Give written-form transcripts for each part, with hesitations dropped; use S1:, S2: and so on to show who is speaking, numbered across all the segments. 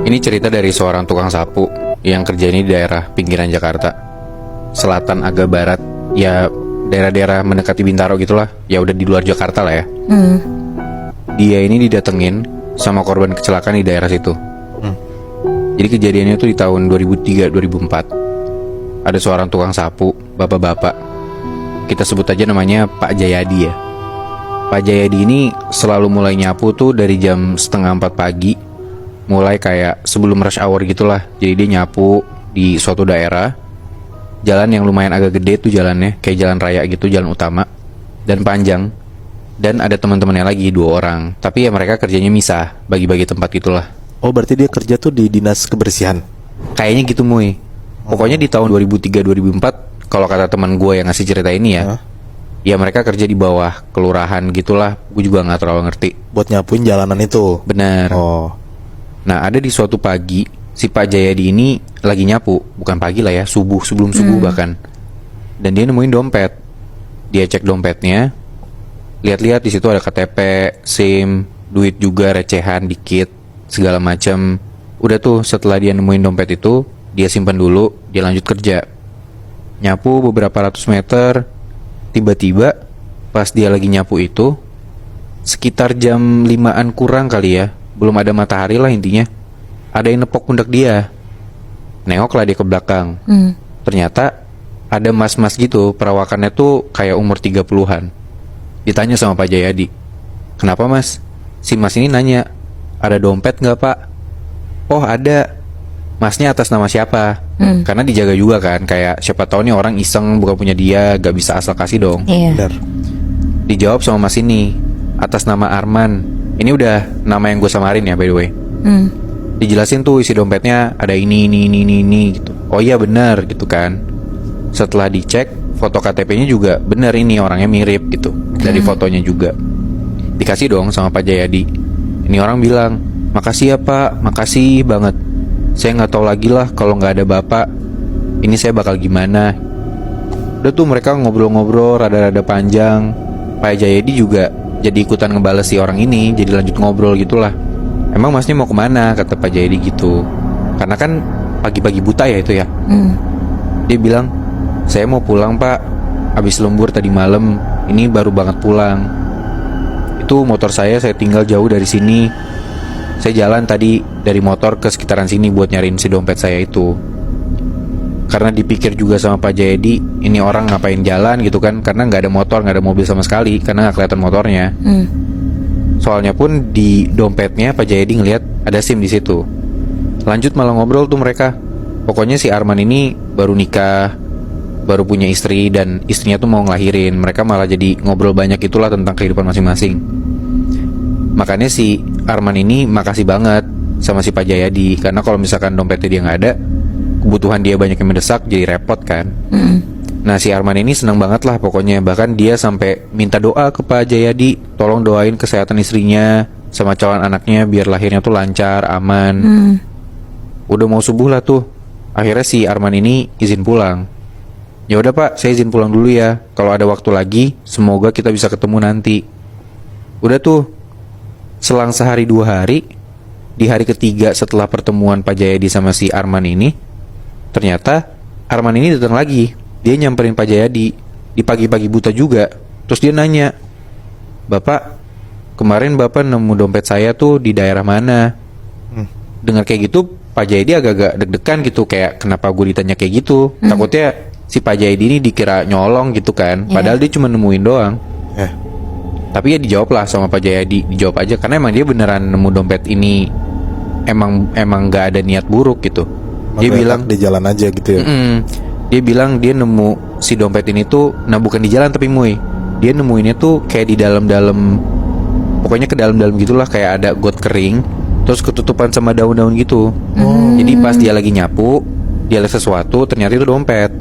S1: Ini cerita dari seorang tukang sapu yang kerja ini di daerah pinggiran Jakarta, selatan agak barat, ya daerah-daerah mendekati Bintaro gitulah, ya udah di luar Jakarta lah ya. Dia ini didatengin sama korban kecelakaan di daerah situ. Jadi kejadiannya tuh di tahun 2003-2004. Ada seorang tukang sapu, bapak-bapak. Kita sebut aja namanya Pak Jayadi ya. Pak Jayadi ini selalu mulai nyapu tuh dari jam 3:30 pagi. Mulai kayak sebelum rush hour gitulah. Jadi dia nyapu di suatu daerah, jalan yang lumayan agak gede tuh jalannya, kayak jalan raya gitu, jalan utama, dan panjang. Dan ada teman-temannya lagi 2 orang. Tapi ya mereka kerjanya misah, bagi-bagi tempat gitulah.
S2: Oh, berarti dia kerja tuh di dinas kebersihan.
S1: Kayaknya gitu Muy. Pokoknya di tahun 2003-2004, kalau kata teman gue yang ngasih cerita ini ya, ya mereka kerja di bawah kelurahan gitulah. Gue juga nggak terlalu ngerti.
S2: Buat nyapuin jalanan itu.
S1: Bener.
S2: Oh.
S1: Nah ada di suatu pagi, si Pak Jayadi ini lagi nyapu. Bukan pagi lah ya, subuh, sebelum subuh bahkan. Dan dia nemuin dompet. Dia cek dompetnya, lihat-lihat di situ ada KTP, SIM, duit juga recehan dikit, segala macam. Udah tuh setelah dia nemuin dompet itu, dia simpan dulu, dia lanjut kerja. Nyapu beberapa ratus meter, tiba-tiba pas dia lagi nyapu itu, sekitar jam 5-an kurang kali ya, belum ada matahari lah intinya, ada yang nepok pundak dia. Nengoklah dia ke belakang. Ternyata ada mas-mas gitu, perawakannya tuh kayak umur 30-an. Ditanya sama Pak Jayadi, "Kenapa mas?" Si mas ini nanya, "Ada dompet nggak pak?" "Oh ada." "Masnya atas nama siapa?" Karena dijaga juga kan, kayak siapa tahu nih orang iseng bukan punya dia, gak bisa asal kasih dong.
S2: Benar.
S1: Dijawab sama mas ini, "Atas nama Arman." Ini udah nama yang gue samarin ya by the way. Dijelasin tuh isi dompetnya ada ini gitu. "Oh iya benar," gitu kan. Setelah dicek, foto KTP-nya juga benar, ini orangnya mirip gitu. Dari fotonya juga. Dikasih dong sama Pak Jayadi. Ini orang bilang, "Makasih ya pak, makasih banget. Saya nggak tahu lagi lah kalau nggak ada bapak, ini saya bakal gimana." Udah tuh mereka ngobrol-ngobrol rada-rada panjang. Pak Jayadi juga jadi ikutan ngebales si orang ini, jadi lanjut ngobrol gitulah. "Emang masnya mau kemana?" kata Pak Jayadi gitu. Karena kan pagi-pagi buta ya itu ya. Dia bilang, "Saya mau pulang pak, habis lembur tadi malam, ini baru banget pulang. Itu motor saya tinggal jauh dari sini. Saya jalan tadi dari motor ke sekitaran sini buat nyariin si dompet saya itu." Karena dipikir juga sama Pak Jayadi, ini orang ngapain jalan gitu kan, karena nggak ada motor, nggak ada mobil sama sekali, karena nggak kelihatan motornya. Soalnya pun di dompetnya Pak Jayadi ngelihat ada SIM di situ. Lanjut malah ngobrol tuh mereka. Pokoknya si Arman ini baru nikah, baru punya istri, dan istrinya tuh mau ngelahirin. Mereka malah jadi ngobrol banyak itulah tentang kehidupan masing-masing. Makanya si Arman ini makasih banget sama si Pak Jayadi, karena kalau misalkan dompetnya dia nggak ada, kebutuhan dia banyak yang mendesak, jadi repot kan. Nah si Arman ini senang banget lah pokoknya. Bahkan dia sampai minta doa ke Pak Jayadi, tolong doain kesehatan istrinya sama calon anaknya biar lahirnya tuh lancar, aman. Udah mau subuh lah tuh, akhirnya si Arman ini izin pulang. "Ya udah pak, saya izin pulang dulu ya. Kalau ada waktu lagi, semoga kita bisa ketemu nanti." Udah tuh, selang sehari 2 hari, di hari ketiga setelah pertemuan Pak Jayadi sama si Arman ini, ternyata Arman ini datang lagi. Dia nyamperin Pak Jayadi di pagi-pagi buta juga. Terus dia nanya, "Bapak, kemarin bapak nemu dompet saya tuh di daerah mana?" Dengar kayak gitu, Pak Jayadi agak-agak deg-degan gitu, kayak kenapa gue ditanya kayak gitu. Takutnya si Pak Jayadi ini dikira nyolong gitu kan. Padahal dia cuma nemuin doang. Tapi ya dijawab lah sama Pak Jayadi, dijawab aja karena emang dia beneran nemu dompet ini, emang nggak ada niat buruk gitu. Dia bilang
S2: di jalan aja gitu ya.
S1: Dia bilang dia nemu si dompet ini tuh, nah bukan di jalan tapi Muy, dia nemuinnya tuh kayak di dalam-dalam, pokoknya ke dalam-dalam gitulah, kayak ada got kering, terus ketutupan sama daun-daun gitu. Jadi pas dia lagi nyapu, dia lihat sesuatu, ternyata itu dompet.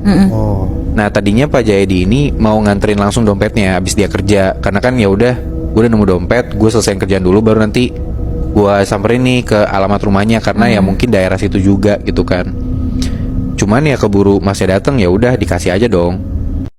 S1: Nah tadinya Pak Jayadi ini mau nganterin langsung dompetnya abis dia kerja, karena kan ya udah, gue udah nemu dompet, gue selesaiin kerjaan dulu baru nanti gue samperin nih ke alamat rumahnya, karena ya mungkin daerah situ juga gitu kan. Cuman ya keburu masnya datang, ya udah dikasih aja dong.